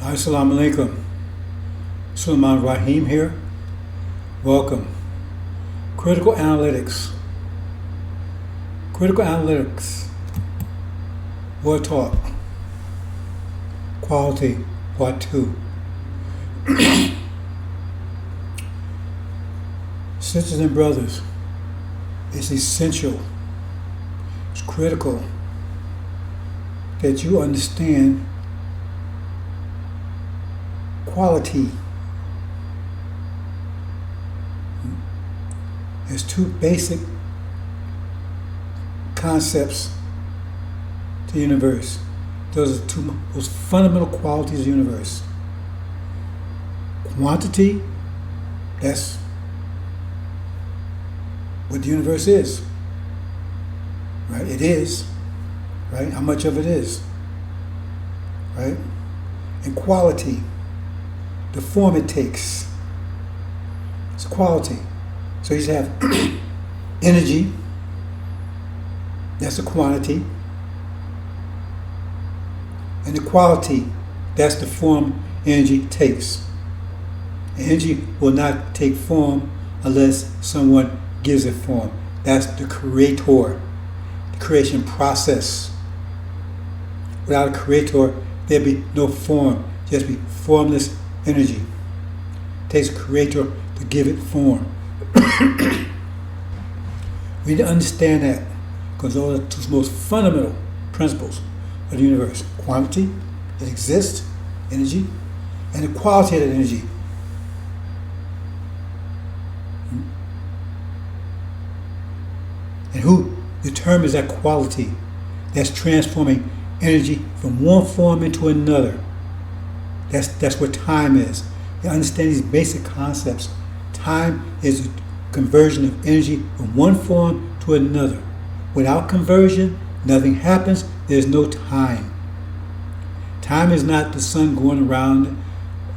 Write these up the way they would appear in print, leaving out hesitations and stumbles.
Assalamu alaikum. Sulaiman Rahim here. Welcome. Critical analytics. Critical analytics. Word talk. Quality, part 2. Sisters and brothers, it's essential, it's critical that you understand quality. There's two basic concepts to the universe. Those are the two most fundamental qualities of the universe. Quantity, that's what the universe is. Right? It is. Right? How much of it is. Right? And quality, the form it takes. It's quality. So you have energy, that's the quantity. And the quality, that's the form energy takes. Energy will not take form unless someone gives it form. That's the creator, the creation process. Without a creator, there'd be no form, just be formless energy. It takes a creator to give it form. We need to understand that because those are the two most fundamental principles of the universe. Quantity, it exists, energy, and the quality of that energy. And who determines that quality? That's transforming energy from one form into another. That's what time is. You understand these basic concepts. Time is a conversion of energy from one form to another. Without conversion, nothing happens. There's no time. Time is not the sun going around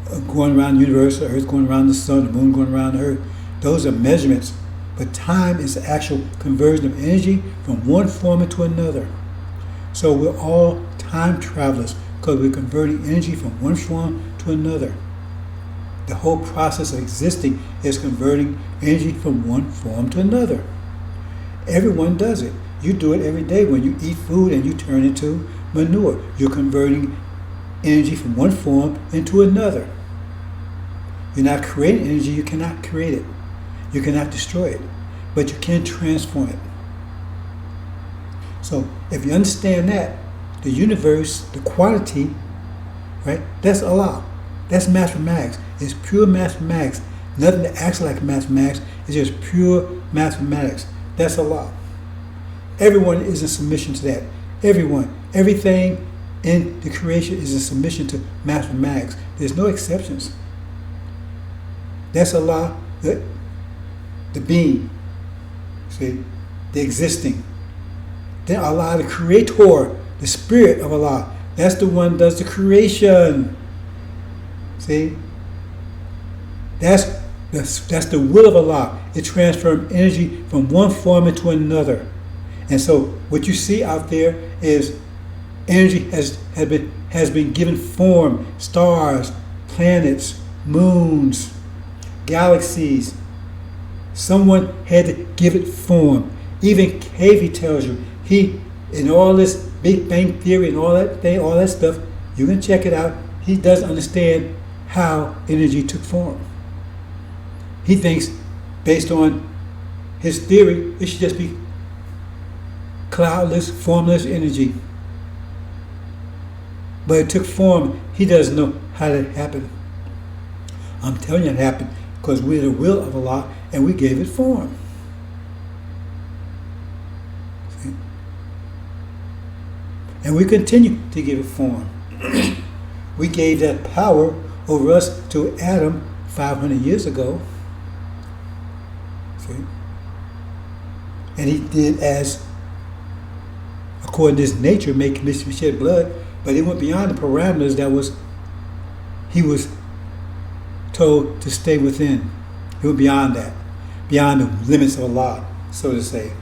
the universe, the earth going around the sun, the moon going around the earth. Those are measurements. But time is the actual conversion of energy from one form into another. So we're all time travelers because we're converting energy from one form to another. The whole process of existing is converting energy from one form to another. Everyone does it. You do it every day when you eat food and you turn into manure. You're converting energy from one form into another. You're not creating energy, you cannot create it. You cannot destroy it, but you can transform it. So if you understand that, the universe, the quantity, right, that's Allah. That's mathematics. It's pure mathematics. Nothing that acts like mathematics. It's just pure mathematics. That's Allah. Everyone is in submission to that. Everyone. Everything in the creation is in submission to mathematics. There's no exceptions. That's Allah, the being. See? The existing. Then Allah, the creator, the spirit of Allah. That's the one who does the creation. See? That's the will of Allah. It transforms energy from one form into another. And so what you see out there is energy has been given form. Stars, planets, moons, galaxies. Someone had to give it form. Even Cavey tells you, in all this Big Bang Theory and all that stuff, you can check it out. He doesn't understand how energy took form. He thinks, based on his theory, it should just be cloudless, formless energy. But it took form. He doesn't know how that happened. I'm telling you it happened because we're the will of Allah and we gave it form. See? And we continue to give it form. We gave that power over us to Adam 500 years ago. See? And he did as, according to his nature, make mystery shed blood, but he went beyond the parameters he was told to stay within. He went beyond that, beyond the limits of Allah, so to say.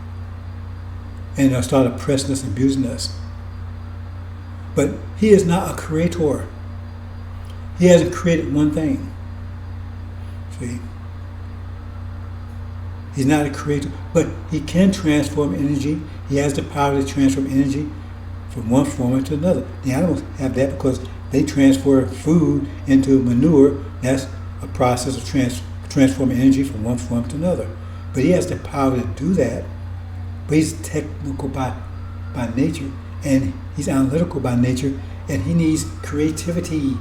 And started oppressing us and abusing us. But he is not a creator. He hasn't created one thing. See? He's not a creator, but he can transform energy. He has the power to transform energy from one form to another. The animals have that because they transfer food into manure. That's a process of transforming energy from one form to another. But he has the power to do that. But he's technical by nature, and he's analytical by nature, and he needs creativity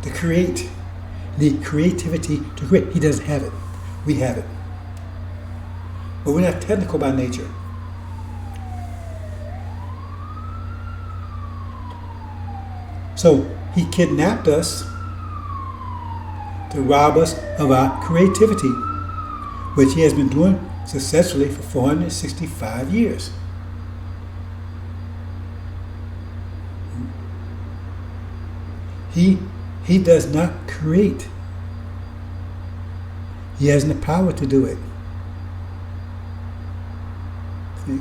to create. The creativity to create. He doesn't have it. We have it. But we're not technical by nature. So he kidnapped us to rob us of our creativity, which he has been doing successfully for 465 years. He does not create. He has the power to do it. See?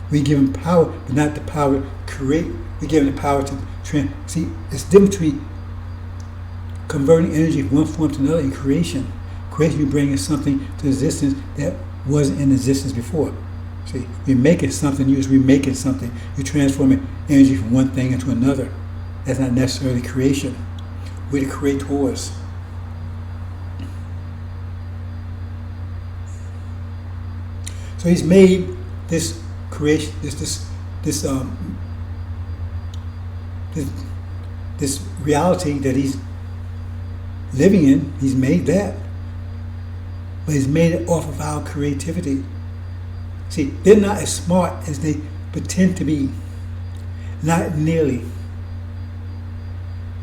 We give him power, but not the power to create. We give him the power to see, it's different between converting energy from one form to another in creation. Creation, you're bringing something to existence that wasn't in existence before. See, we're making something new, we're making something. You're transforming energy from one thing into another. That's not necessarily creation. We're the creators. So he's made this creation, this reality that he's living in. He's made that, but he's made it off of our creativity. See, they're not as smart as they pretend to be. Not nearly.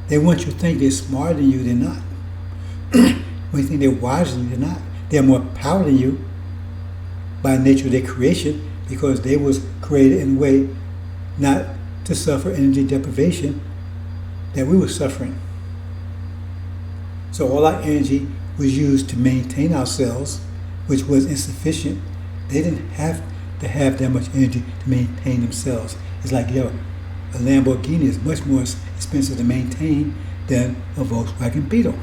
They want you to think they're smarter than you. They're not. When you think they're wiser than you, they're not. They have more power than you by nature of their creation, because they was created in a way not to suffer energy deprivation that we were suffering. So all our energy was used to maintain ourselves, which was insufficient. They didn't have to have that much energy to maintain themselves. It's like, a Lamborghini is much more expensive to maintain than a Volkswagen Beetle.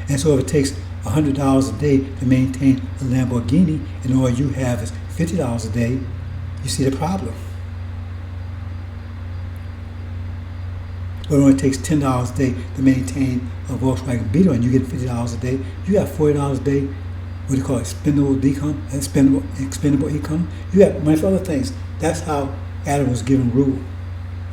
And so if it takes $100 a day to maintain a Lamborghini, and all you have is $50 a day, you see the problem. But it only takes $10 a day to maintain a Volkswagen Beetle, and you get $50 a day. You got $40 a day. What do you call it? Expendable income. You got money for other things. That's how Adam was given rule.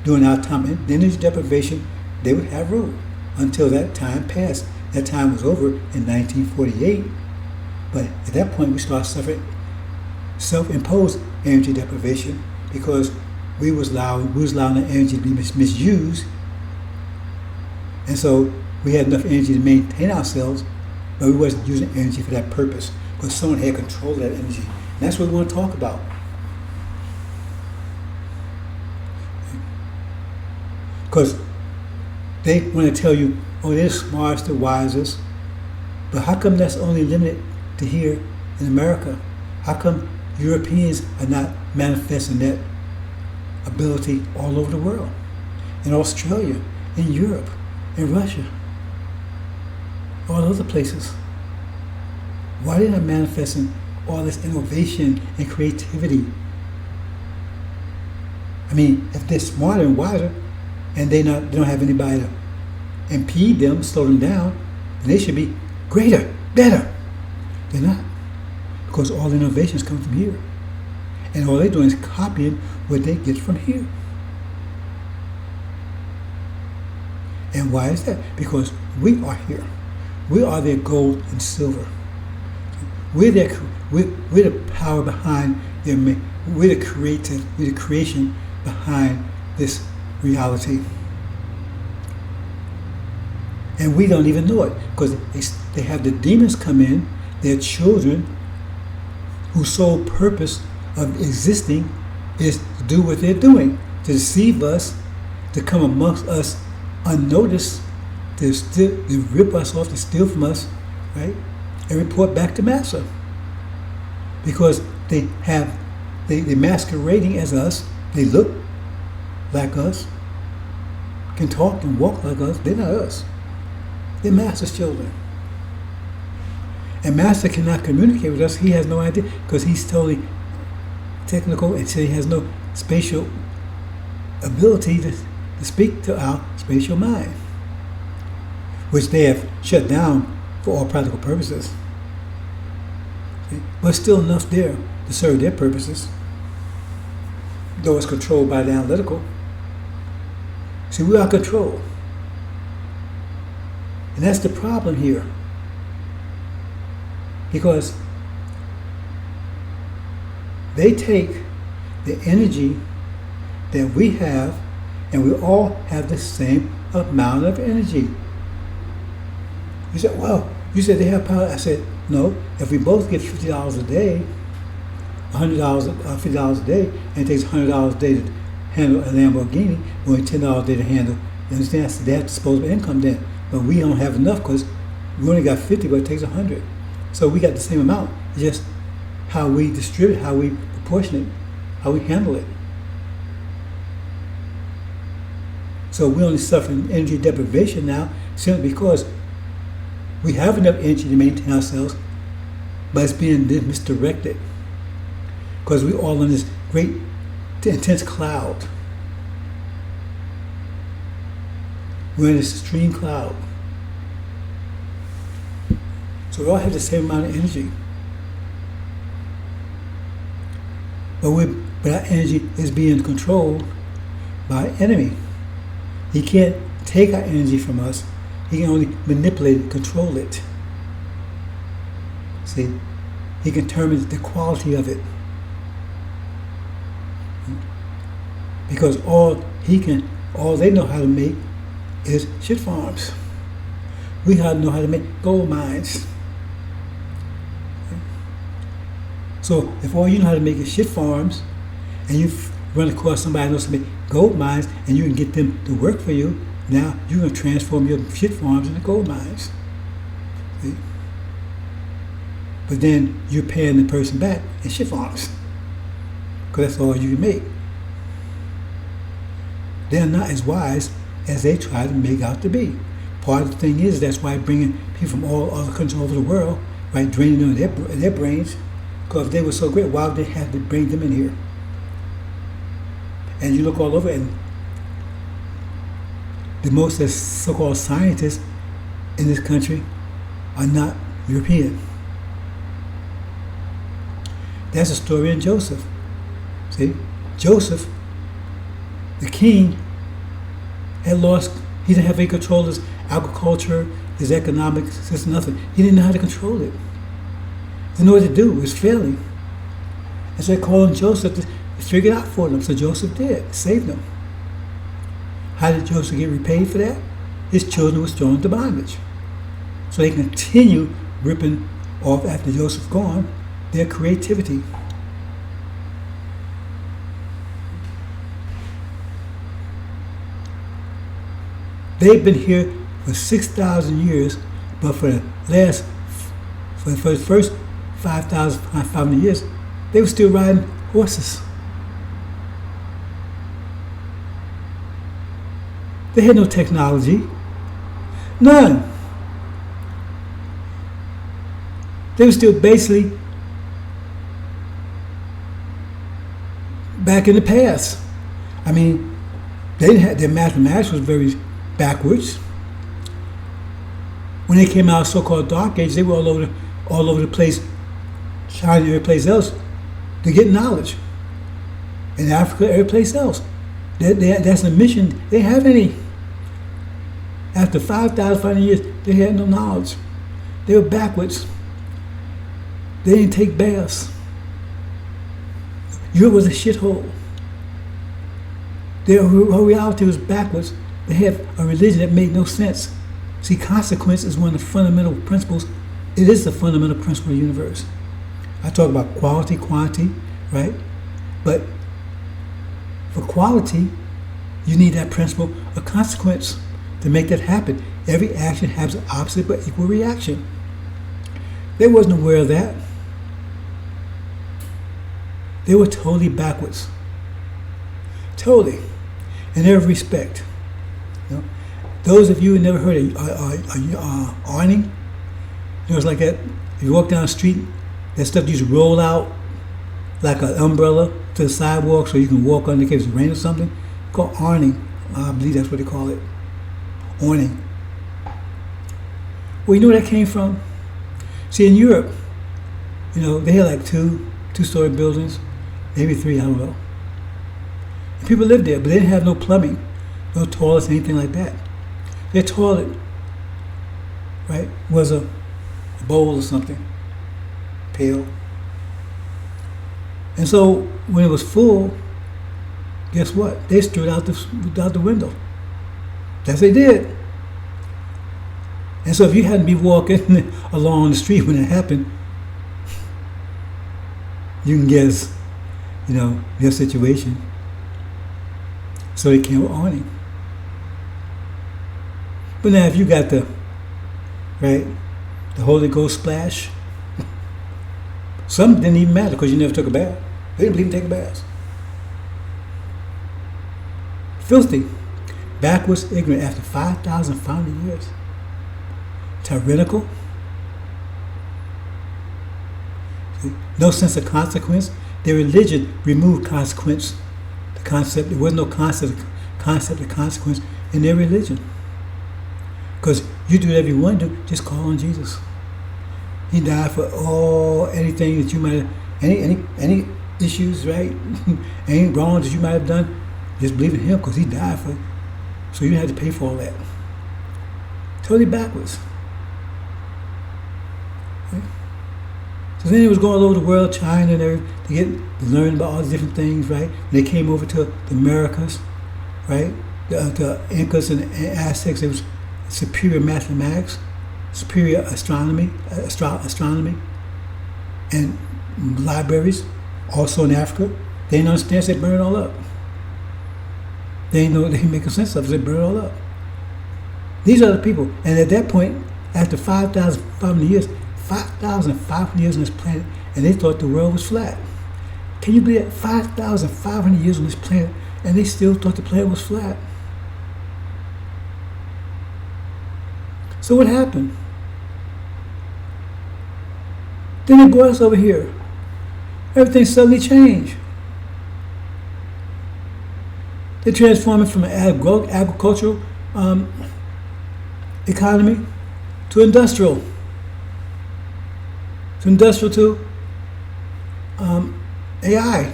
During our time in energy deprivation, they would have rule until that time passed. That time was over in 1948. But at that point, we started suffering self-imposed energy deprivation because we was allowing the energy to be misused. And so we had enough energy to maintain ourselves, but we wasn't using energy for that purpose because someone had control of that energy. And that's what we want to talk about. Because they want to tell you, oh, they're the smartest, the wisest. But how come that's only limited to here in America? How come Europeans are not manifesting that ability all over the world? In Australia, in Europe, in Russia, all other places. Why are they not manifesting all this innovation and creativity? I mean, if they're smarter and wiser, and they don't have anybody to impede them, slow them down, then they should be greater, better. They're not. Because all innovations come from here. And all they're doing is copying what they get from here. And why is that? Because we are here. We are their gold and silver. We're the power behind their. We're the creation behind this reality. And we don't even know it because they have the demons come in, their children, whose sole purpose of existing is to do what they're doing, to deceive us, to come amongst us unnoticed, to rip us off, to steal from us, right? And report back to Master. Because they're masquerading as us, they look like us, can talk and walk like us. They're not us. They're Master's children. And Master cannot communicate with us. He has no idea because he's totally technical, and so he has no spatial ability to speak to our spatial mind, which they have shut down for all practical purposes. See? But still enough there to serve their purposes, though it's controlled by the analytical. See, we are controlled. And that's the problem here. Because they take the energy that we have, and we all have the same amount of energy. You said, well, you said they have power. I said, no, if we both get $50 a day, $50 a day, and it takes $100 a day to handle a Lamborghini, only $10 a day to handle, you understand? So they have disposable income then. But we don't have enough because we only got 50, but it takes 100. So we got the same amount, just how we distribute, how we proportion it, how we handle it. So we're only suffering energy deprivation now simply because we have enough energy to maintain ourselves, but it's being misdirected because we're all in this great, intense cloud. We're in this extreme cloud. So we all have the same amount of energy. But our energy is being controlled by an enemy. He can't take our energy from us. He can only manipulate it, control it. See? He can determine the quality of it. Because all they know how to make is shit farms. We know how to make gold mines. So if all you know how to make is shit farms, and you run across somebody who knows how to make gold mines, and you can get them to work for you, now you're going to transform your shit farms into gold mines. See? But then you're paying the person back in shit farms, because that's all you can make. They're not as wise as they try to make out to be. Part of the thing is that's why bringing people from all other countries all over the world, right, draining them their brains. Because if they were so great, why would they have to bring them in here? And you look all over, and the most so-called scientists in this country are not European. That's the story of Joseph. See, Joseph, the king, had lost. He didn't have any control of his agriculture, his economic system, nothing. He didn't know how to control it. He didn't know what to do. It was failing. And so they called on Joseph to figure it out for them. So Joseph did, saved them. How did Joseph get repaid for that? His children were thrown into bondage. So they continue ripping off, after Joseph's gone, their creativity. They've been here for 6,000 years, but for the first 5,500 years, they were still riding horses. They had no technology. None. They were still basically back in the past. I mean, they didn't have, their mathematics was very backwards. When they came out of so-called Dark Age, they were all over the place, China, every place else, to get knowledge. In Africa, every place else. That's a mission. They have any. After 5,500 years, they had no knowledge. They were backwards. They didn't take baths. Europe was a shithole. Their reality was backwards. They had a religion that made no sense. See, consequence is one of the fundamental principles. It is the fundamental principle of the universe. I talk about quality, quantity, right? But for quality, you need that principle of consequence to make that happen. Every action has an opposite but equal reaction. They wasn't aware of that. They were totally backwards. Totally. In every respect. Those of you who never heard of awning, it's like that. If you walk down the street, that stuff used to roll out like an umbrella to the sidewalk so you can walk under in case it's rain or something. It's called awning. I believe that's what they call it. Awning. Well, you know where that came from? See, in Europe, they had like two-story buildings, maybe three, I don't know. And people lived there, but they didn't have no plumbing, no toilets, anything like that. Their toilet, right, was a bowl or something, pail. And so when it was full, guess what? They threw it out the window. That's what they did. And so if you hadn't been walking along the street when it happened, you can guess, your situation. So they came with awning. But now if you got the Holy Ghost splash, some didn't even matter because you never took a bath. They didn't believe in taking baths. Filthy, backwards, ignorant after 5,500 years. Tyrannical. No sense of consequence. Their religion removed consequence. There was no concept of consequence in their religion. Because you do whatever you want to do, just call on Jesus. He died for anything that you might have, any issues, right? Any wrongs that you might have done, just believe in him because he died for it. So you didn't have to pay for all that. Totally backwards. Right? So then he was going all over the world, China and everything, to learn about all these different things, right? When they came over to the Americas, right? The Incas and Aztecs, it was superior mathematics, superior astronomy, and libraries, also in Africa. They didn't understand, so they burned it all up. They didn't know what they were making sense of, so they burned it all up. These are the people, and at that point, after 5,500 years, 5,500 years on this planet, and they thought the world was flat. Can you believe that? 5,500 years on this planet, and they still thought the planet was flat. So what happened? Then they brought us over here. Everything suddenly changed. They transformed it from an agricultural economy to industrial. To AI,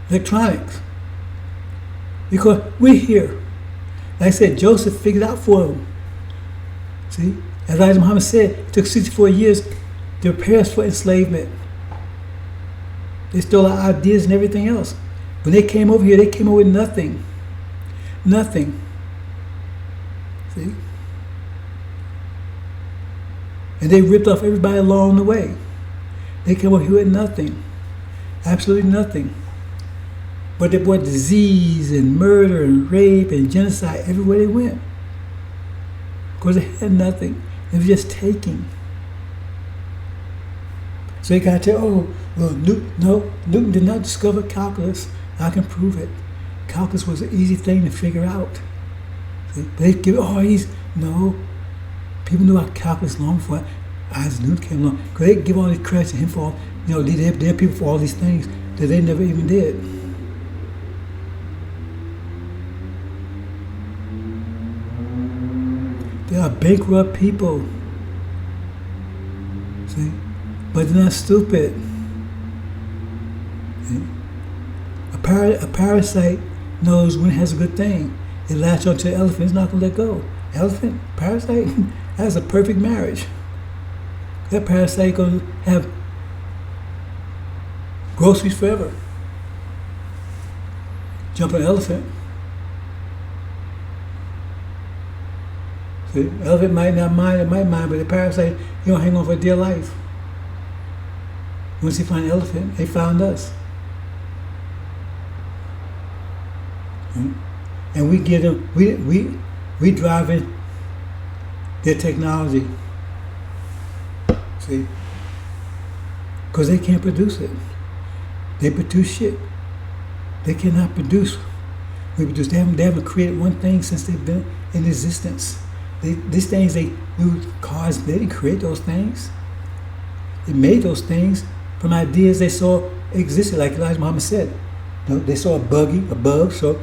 electronics. Because we're here. Like I said, Joseph figured out for them. See, as Elijah Muhammad said, it took 64 years to prepare us for enslavement. They stole our ideas and everything else. When they came over here, they came over with nothing. Nothing. See? And they ripped off everybody along the way. They came over here with nothing. Absolutely nothing. But they brought disease and murder and rape and genocide everywhere they went. Because they had nothing. They were just taking. So they got to tell, Newton did not discover calculus. I can prove it. Calculus was an easy thing to figure out. See? But they give, no. People knew about calculus long before Isaac Newton came along. Because they give all these credits to him for all, they're people for all these things that they never even did. They are bankrupt people. See? But they're not stupid. See? A parasite knows when it has a good thing. It latches onto an elephant, it's not going to let go. Elephant, parasite, that's a perfect marriage. That parasite going to have groceries forever. Jump on an elephant. See, elephant might not mind, it might mind, but the parasite, you don't hang on for dear life. Once you find an elephant, they found us. And we give them, we drive in their technology. See? Because they can't produce it. They produce shit. They cannot produce reproduce. They haven't created one thing since they've been in existence. These things they do cars, they didn't create those things. They made those things from ideas they saw existed, like Elijah Muhammad said. You know, they saw a bug, so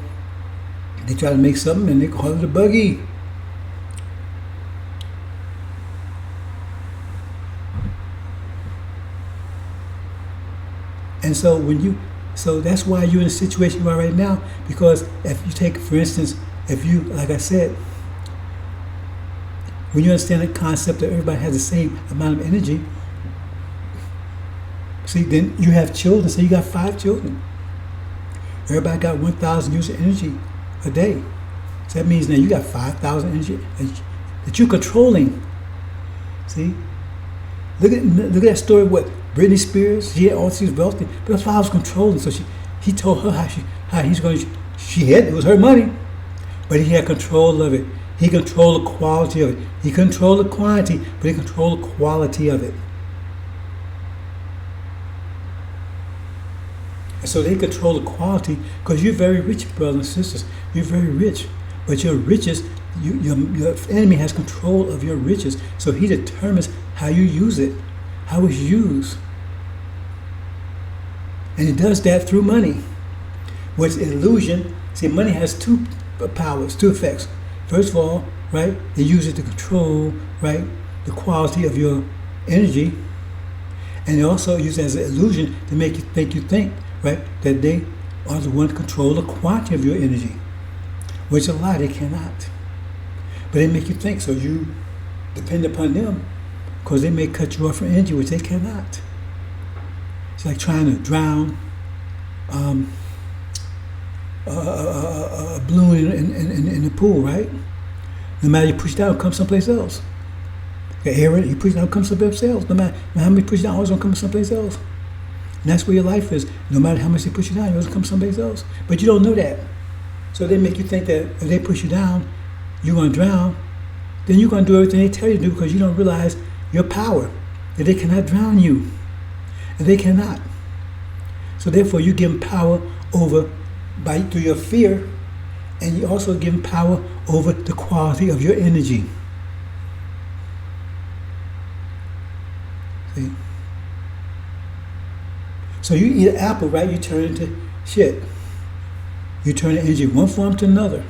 they tried to make something and they called it a buggy. And so that's why you're in the situation you are right now. Because if you take, for instance, like I said, when you understand the concept that everybody has the same amount of energy, see, then you have children, so you got 5 children. Everybody got 1,000 units of energy a day. So that means now you got 5,000 energy that you're controlling. See? Look at that story with Britney Spears. She had all these wealthy, but that's why I was controlling. So he told her how he's going to. It was her money, but he had control of it. He controlled the quality of it. He controlled the quantity, but he controlled the quality of it. And so they control the quality because you're very rich, brothers and sisters. You're very rich, but your riches, your enemy has control of your riches. So he determines how you use it, how it's used. And he does that through money, which is illusion. See, money has 2 powers, 2 effects. First of all, right, they use it to control, right, the quality of your energy. And they also use it as an illusion to make you think, right, that they are the one to control the quantity of your energy, which is a lie. They cannot. But they make you think, so you depend upon them because they may cut you off from energy, which they cannot. It's like trying to drown a balloon in the pool, right? No matter you push down, it'll come someplace else. The air, you push down, it'll come someplace else. No matter how many push down, it's going to come someplace else. And that's where your life is. No matter how much they push you down, you're going to come someplace else. But you don't know that. So they make you think that if they push you down, you're going to drown. Then you're going to do everything they tell you to do because you don't realize your power, that they cannot drown you. And they cannot. So therefore, you give them power over through your fear, and you also give them power over the quality of your energy. See? So you eat an apple, right? You turn into shit. You turn the energy one form to another.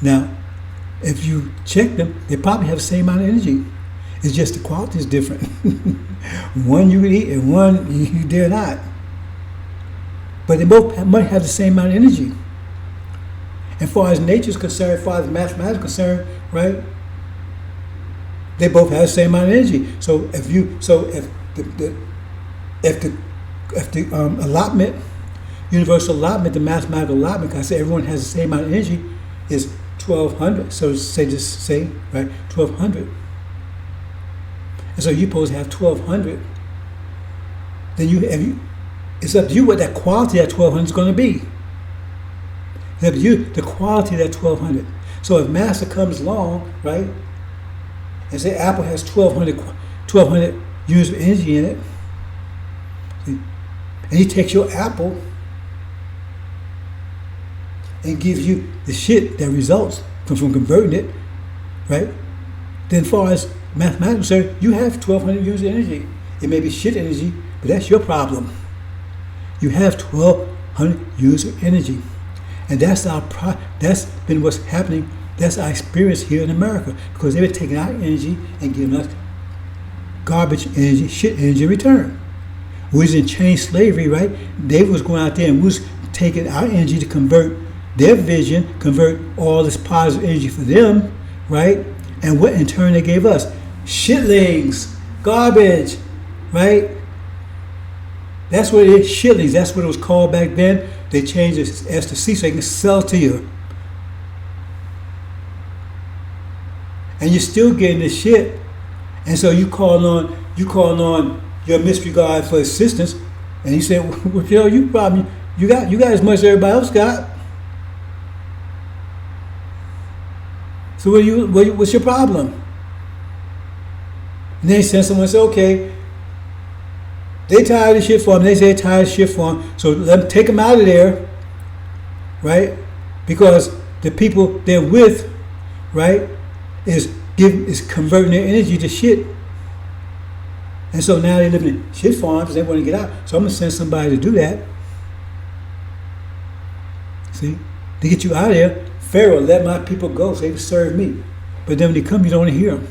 Now, if you check them, they probably have the same amount of energy. It's just the quality is different. One you eat and one you dare not. But they both might have the same amount of energy. As far as nature is concerned, as far as mathematics is concerned, right? They both have the same amount of energy. So if the allotment, universal allotment, the mathematical allotment, because I say everyone has the same amount of energy, is 1,200. So say, right, 1,200. And so you're supposed to have 1,200. Then it's up to you what that quality of that 1,200 is going to be. It's up to you the quality of that 1,200. So if Master comes along, right, and say Apple has 1,200 units of energy in it, see, and he takes your apple and gives you the shit that results from converting it, right? Then as far as mathematics, sir, you have 1,200 units of energy. It may be shit energy, but that's your problem. You have 1,200 units of energy. And that's been what's happening. That's our experience here in America. Because they've been taking our energy and giving us garbage energy, shit energy in return. We was in chain slavery, right? They was going out there and was taking our energy to convert their vision, convert all this positive energy for them, right? And what in turn they gave us? Shitlings, garbage, right? That's what it is, shitlings. That's what it was called back then. They changed it as to C so they can sell to you. And you're still getting this shit. And so you call on your mystery God for assistance, and he said, well, you probably you got as much as everybody else got. So what's your problem? And then he sent someone and said, okay, they tired of shit for him. They say tired of shit for him. So let them take him out of there, right? because the people they're with, right, is converting their energy to shit. And so now they live in shit farms. They want to get out. So I'm gonna send somebody to do that. See, to get you out of there. Pharaoh, let my people go so they can serve me. But then when they come, you don't want to hear them.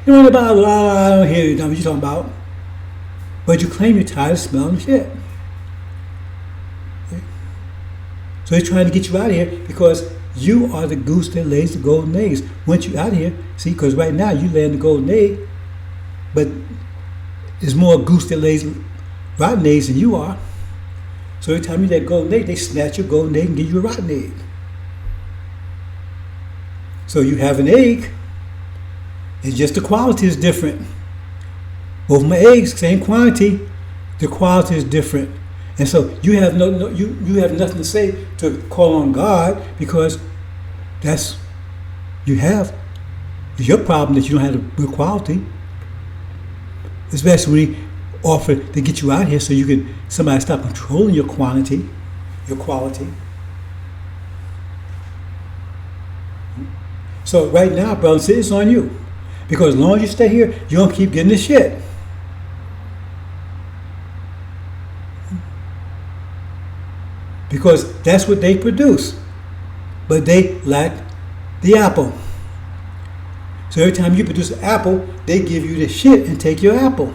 You don't want to about, I don't hear you. Know what you're talking about. But you claim you're tired of smelling the shit. Okay. So they're trying to get you out of here because you are the goose that lays the golden eggs. Once you're out of here, see, because right now you laying the golden egg, but there's more goose that lays rotten eggs than you are. So every time you lay that golden egg, they snatch your golden egg and give you a rotten egg. So you have an egg, it's just the quality is different. Both my eggs, same quantity, the quality is different. And so you have you have nothing to say to call on God because it's your problem that you don't have the good quality. Especially when he offered to get you out here so you can somebody stop controlling your quantity, your quality. So right now, brothers, it's on you. Because as long as you stay here, you're going to keep getting the shit. Because that's what they produce. But they lack the apple. So every time you produce an apple, they give you the shit and take your apple.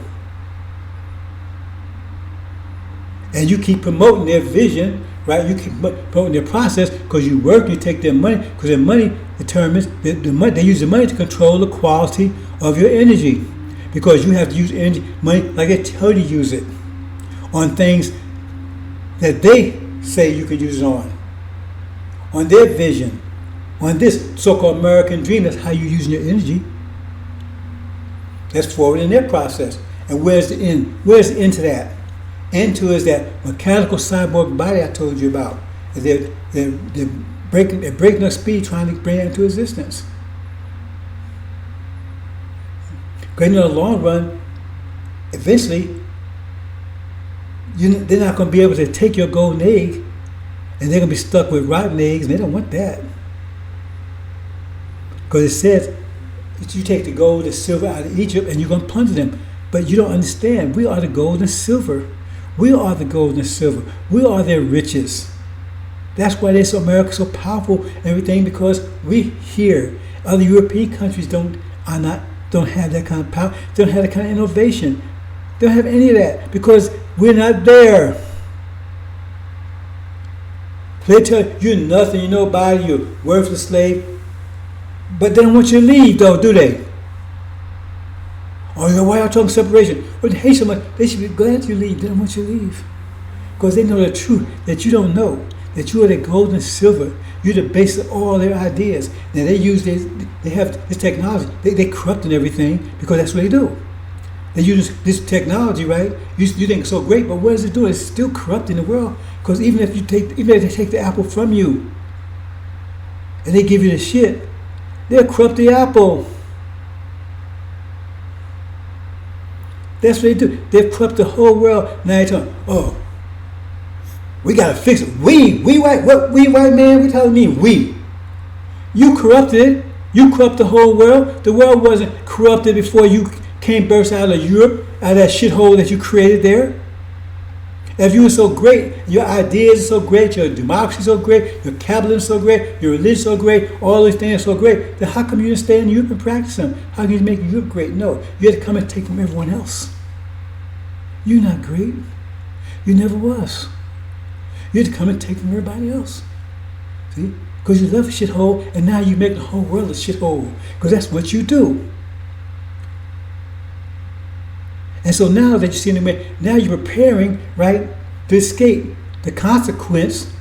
And you keep promoting their vision, right? You keep promoting their process because you work, you take their money, because their money determines, they use the money to control the quality of your energy. Because you have to use energy, money like they tell you to use it on things that they say you can use it on their vision, on this so-called American dream. That's how you're using your energy. That's forward in their process. And where's the end? Where's the end to that? End to is that mechanical cyborg body I told you about. They're breaking up speed trying to bring it into existence. Because in the long run, eventually, they're not going to be able to take your golden egg and they're going to be stuck with rotten eggs, and they don't want that. Because it says that you take the gold and silver out of Egypt and you're going to plunder them. But you don't understand. We are the gold and silver. We are the gold and silver. We are their riches. That's why America's so powerful and everything, because we here, other European countries don't have that kind of power, don't have that kind of innovation. They don't have any of that because we're not there. They tell you you're nothing, you're nobody, you're worthless slave. But they don't want you to leave though, do they? Oh, why are you talking separation? Well, they hate so much, they should be glad you leave. They don't want you to leave. Because they know the truth that you don't know. That you are the gold and silver. You're the base of all their ideas. Now they have this technology. They corrupting everything because that's what they do. They use this technology, right? You think it's so great, but what is it doing? It's still corrupting the world. Because even if they take the apple from you and they give you the shit, they'll corrupt the apple. That's what they do. They've corrupt the whole world. Now they're talking, oh, we gotta fix it. We white, what? We white man? What telling me we? You corrupted it. You corrupt the whole world. The world wasn't corrupted before you came burst out of Europe, out of that shithole that you created there. If you were so great, your ideas are so great, your democracy is so great, your capitalism is so great, your religion is so great, all these things are so great, then how come you didn't stay in Europe and practice them? How can you make Europe great? No, you had to come and take from everyone else. You're not great. You never was. You had to come and take from everybody else. See? Because you left a shithole, and now you make the whole world a shithole. Because that's what you do. And so now that you see in the way, now you're preparing, right, to escape the consequence.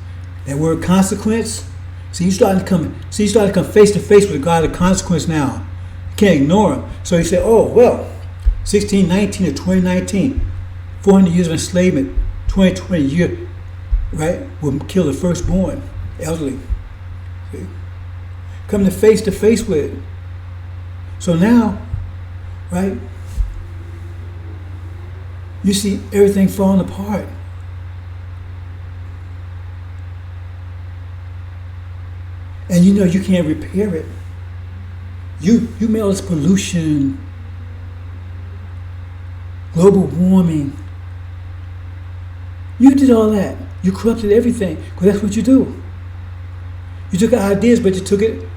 That word consequence. See, you starting to come face to face with God, the consequence now. You can't ignore him. So he said, oh, well, 1619 to 2019, 400 years of enslavement, 2020 year, right, will kill the firstborn, elderly. See? Come to face with it. So now, right, you see everything falling apart. And you know you can't repair it. You made all this pollution, global warming. You did all that. You corrupted everything, because that's what you do. You took ideas, but you took it.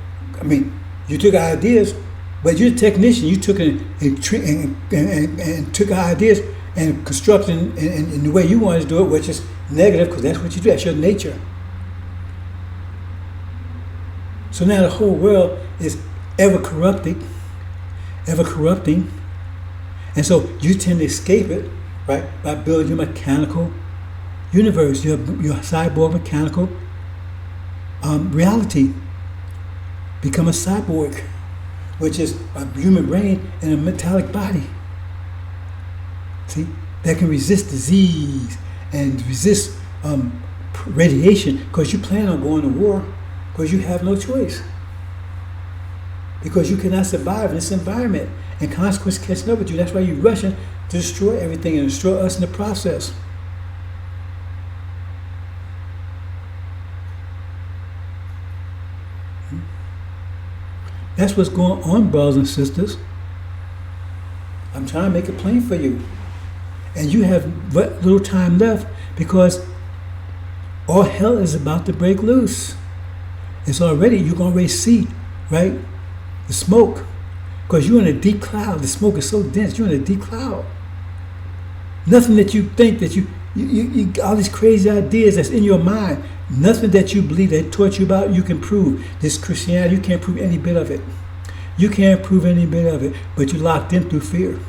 You took ideas, but you're a technician. You took it and took ideas and constructed in the way you wanted to do it, which is negative, because that's what you do. That's your nature. So now the whole world is ever corrupting, and so you tend to escape it, right, by building your mechanical universe, your cyborg mechanical reality. Become a cyborg, which is a human brain in a metallic body. See, that can resist disease and resist radiation, because you plan on going to war, because you have no choice. Because you cannot survive in this environment, and consequences catching up with you. That's why you're rushing to destroy everything and destroy us in the process. That's what's going on, brothers and sisters. I'm trying to make it plain for you. And you have very little time left, because all hell is about to break loose. It's already, you can already see, right, the smoke. Because you're in a deep cloud. The smoke is so dense, you're in a deep cloud. Nothing that you think that you all these crazy ideas that's in your mind, nothing that you believe, that taught you about, you can prove. This Christianity, you can't prove any bit of it. You can't prove any bit of it, but you're locked in through fear.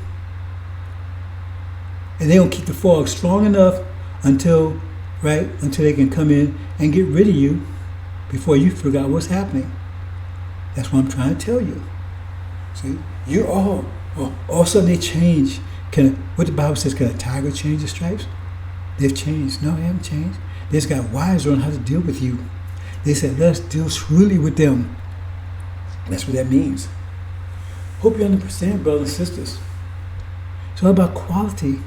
And they don't keep the fog strong enough until they can come in and get rid of you before you figure out what's happening. That's what I'm trying to tell you. See, you all of a sudden they change. What the Bible says, can a tiger change the stripes? They've changed. No, they haven't changed. They just got wiser on how to deal with you. They said, let's deal shrewdly with them. That's what that means. Hope you understand, brothers and sisters. It's all about quality.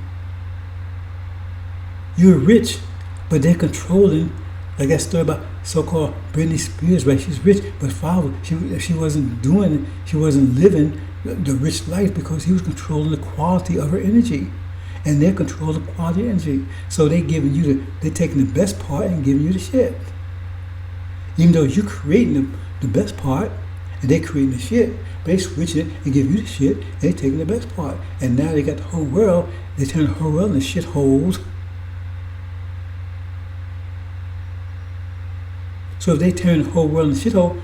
You're rich, but they're controlling. Like that story about so-called Britney Spears, right? She's rich, but father, she wasn't doing it. She wasn't living the rich life, because he was controlling the quality of her energy. And they're controlling the quality of energy. So they're taking the best part and giving you the shit. Even though you're creating the best part, and they're creating the shit, but they switch it and give you the shit, and they're taking the best part. And now they got the whole world, they turn the whole world into shitholes. So if they turn the whole world into shithole,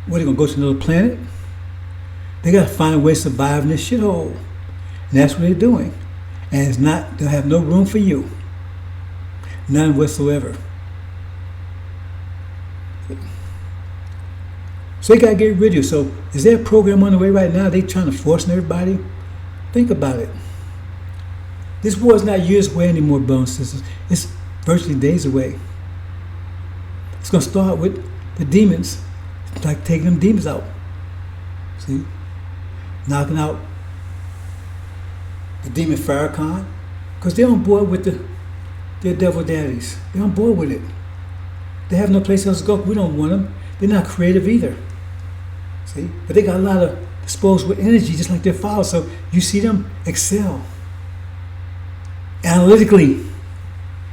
what, are they going to go to another planet? They got to find a way to survive in this shithole. And that's what they're doing. And they'll have no room for you. None whatsoever. So they got to get rid of you. So is there a program on the way right now? They trying to force everybody? Think about it. This war is not years away anymore, brothers and sisters. It's virtually days away. It's going to start with the demons. It's like taking them demons out. See? Knocking out the demon Farrakhan. Because they're on board with their devil daddies. They're on board with it. They have no place else to go. We don't want them. They're not creative either. See? But they got a lot of disposable energy, just like their fathers. So you see them excel. Analytically.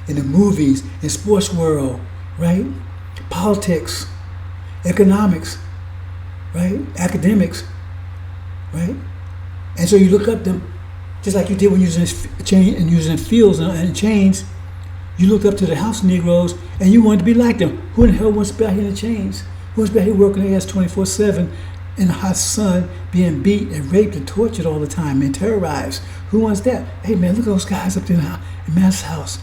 In the movies, in sports world, right? Politics, economics, right? Academics, right? And so you look up them, just like you did when using using fields and chains. You looked up to the house Negroes and you wanted to be like them. Who in the hell wants to be out here in chains? Who wants to be out here working their ass 24/7 in the hot sun, being beat and raped and tortured all the time and terrorized? Who wants that? Hey man, look at those guys up there in Matt's house.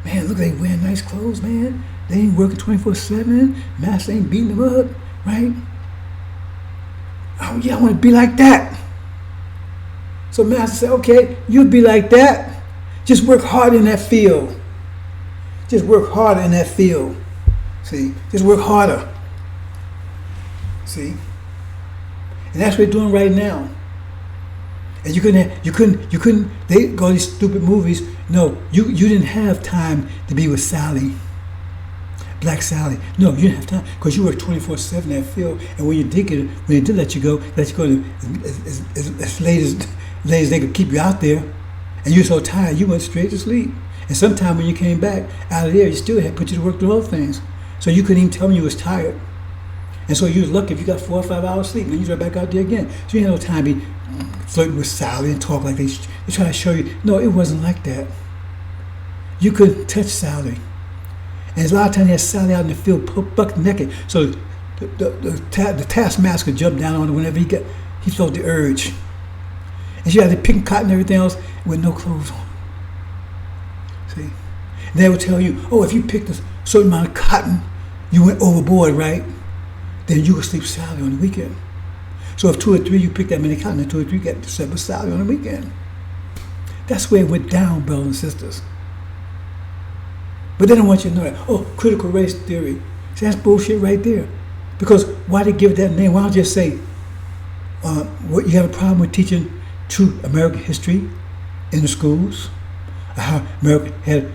Man, look, they wearing nice clothes, man. They ain't working 24/7. Master ain't beating them up, right? Oh yeah, I want to be like that. So Master said, okay, you be like that. Just work hard in that field. Just work harder in that field. See, just work harder. See, and that's what we're doing right now. And you couldn't. They go these stupid movies. No, you didn't have time to be with Sally. Black Sally. No, you didn't have time because you worked 24/7 in that field. And when you did get it, when they did let you go as late as they could keep you out there. And you were so tired, you went straight to sleep. And sometime when you came back out of there, you still had put you to work through other things. So you couldn't even tell me you was tired. And so you was lucky if you got 4 or 5 hours sleep, and then you was right back out there again. So you had no time to be flirting with Sally and talk like they try to show you. No, it wasn't like that. You couldn't touch Sally. And a lot of times you had Sally out in the field buck naked. So the taskmaster jumped down on her whenever he felt the urge. And she had to pick cotton and everything else with no clothes on. See? And they would tell you, oh, if you picked a certain amount of cotton, you went overboard, right? Then you could sleep Sally on the weekend. So if 2 or 3 you picked that many cotton, and 2 or 3 got to sleep with Sally on the weekend. That's where it went down, brothers and sisters. But they don't want you to know that. Oh, critical race theory. See, that's bullshit right there. Because why they give it that name? Why don't you just say, what you have a problem with teaching true American history in the schools? How America had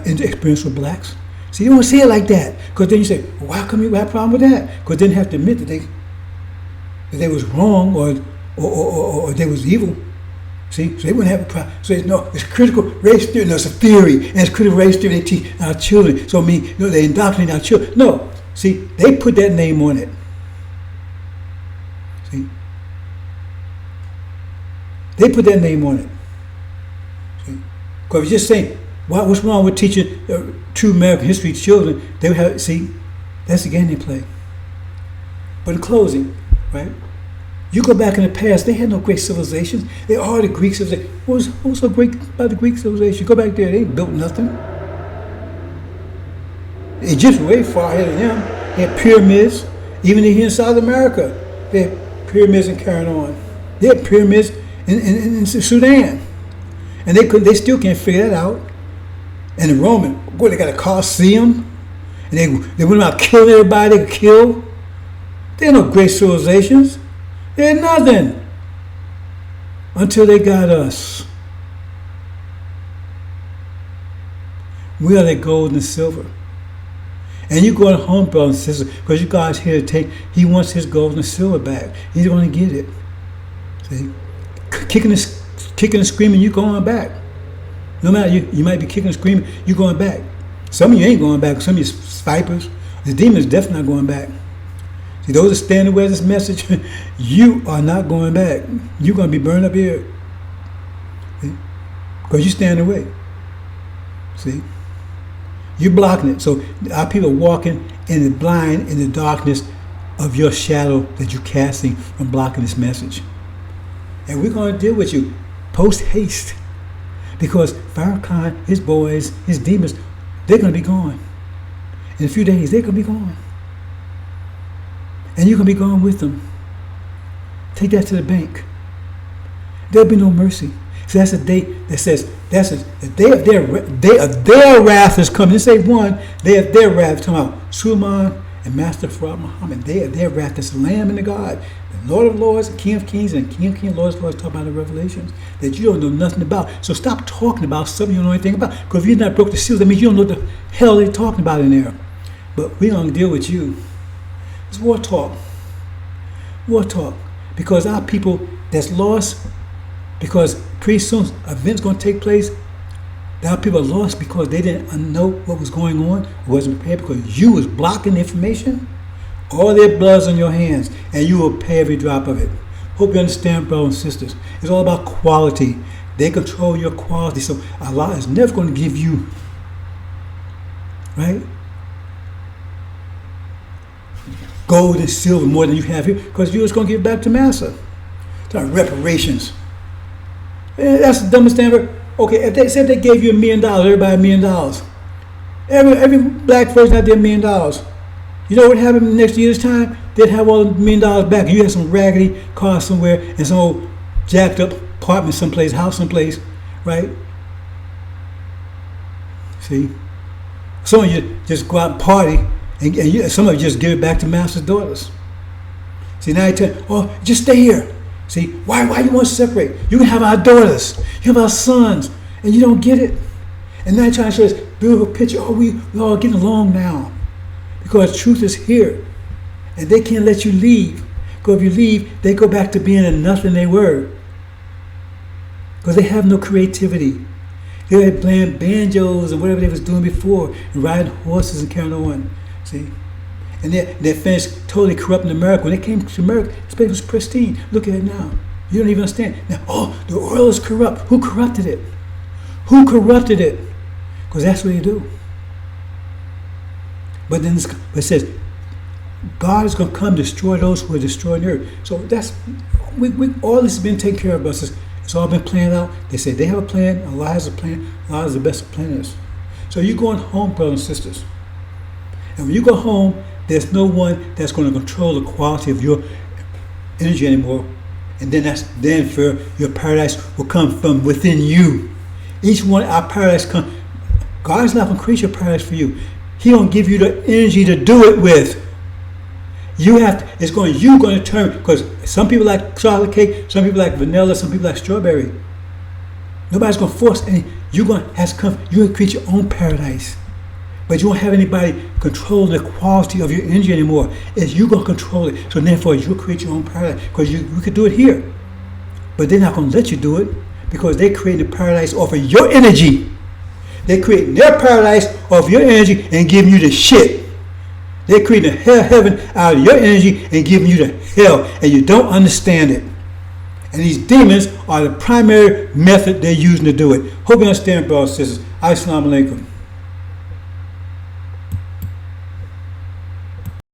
experience with blacks? See, you don't want to say it like that. Because then you say, well, why come you have a problem with that? Because then you have to admit that they was wrong or they was evil. See, so they wouldn't have a problem. So no, it's critical race theory. No, it's a theory, and it's critical race theory they teach our children. So they indoctrinate our children. No, see, they put that name on it. See, they put that name on it. See, because if you're just saying, what's wrong with teaching true American history to children? They would have, see, that's the game they play. But in closing, right? You go back in the past, they had no great civilizations. They are the Greek civilization. What was so great about the Greek civilization? You go back there, they ain't built nothing. They just way far ahead of them. They had pyramids, even here in South America. They had pyramids in carrying on. They had pyramids in Sudan. And they still can't figure that out. And the Roman, boy, they got a Colosseum. And they went out killing everybody they could kill. They had no great civilizations. They had nothing until they got us. We are their gold and silver. And you going home, brothers and sisters, because you guys here to take, he wants his gold and silver back. He's going to get it. See? Kicking and screaming, you going back. No matter, you might be kicking and screaming, you going back. Some of you ain't going back. Some of you vipers. The demons definitely not going back. See, those that stand away this message, you are not going back. You're going to be burned up here. Because you stand away. See? You're blocking it. So our people are walking in the blind, in the darkness of your shadow that you're casting from blocking this message. And we're going to deal with you post haste. Because Farrakhan, his boys, his demons, they're going to be gone. In a few days, they're going to be gone. And you're going to be going with them. Take that to the bank. There'll be no mercy. So that's a day that says, the day of their wrath is coming. This ain't one, day of their wrath. Talking about Suleiman and Master Farad Muhammad. Day of their wrath. That's the Lamb and the God. The Lord of Lords, the King of Kings, and King of Kings, Lord of Lords, talk about the revelations that you don't know nothing about. So stop talking about something you don't know anything about. Because if you're not broke the seals, that means you don't know what the hell they're talking about in there. But we're going to deal with you. It's war talk. War talk. Because our people that's lost, because pretty soon events going to take place, our people are lost because they didn't know what was going on, wasn't prepared because you was blocking the information. All their blood's on your hands, and you will pay every drop of it. Hope you understand, brothers and sisters. It's all about quality. They control your quality, so Allah is never going to give you, right, gold and silver more than you have here, because you're just going to give it back to Master. It's like reparations. That's the dumbest thing ever. Okay, if they said they gave you $1 million, everybody $1 million. Every black person out there $1 million. You know what happened in the next year's time? They'd have all the $1 million back. You had some raggedy car somewhere and some old jacked up apartment someplace, house someplace, right? See? Some of you just go out and party, and some of you just give it back to Master's daughters. See, now you tell, oh, just stay here. See, why you want to separate? You can have our daughters, you have our sons, and you don't get it. And now trying to show this beautiful picture. Oh, we all getting along now. Because truth is here. And they can't let you leave. Because if you leave, they go back to being a nothing they were. Because they have no creativity. They were playing banjos and whatever they was doing before, and riding horses and carrying on. See? And they finished totally corrupting America. When they came to America, this place was pristine. Look at it now. You don't even understand. Now, oh, the oil is corrupt. Who corrupted it? Who corrupted it? Because that's what you do. But then it says, God is going to come destroy those who are destroying the earth. So that's, all this has been taken care of us. It's all been planned out. They say they have a plan. Allah has a plan. Allah is the best planners. So you're going home, brothers and sisters. And when you go home, there's no one that's going to control the quality of your energy anymore. And then for your paradise will come from within you. Each one, our paradise come. God is not going to create your paradise for you. He don't give you the energy to do it with. You're going to determine, because some people like chocolate cake, some people like vanilla, some people like strawberry. Nobody's going to force any. You're going to create your own paradise. But you won't have anybody controlling the quality of your energy anymore. It's you going to control it. So therefore, you'll create your own paradise. Because you could do it here. But they're not going to let you do it, because they created a paradise off of your energy. They create their paradise off your energy and giving you the shit. They're creating a heaven out of your energy and giving you the hell. And you don't understand it. And these demons are the primary method they're using to do it. Hope you understand, brothers and sisters. Assalamu alaikum.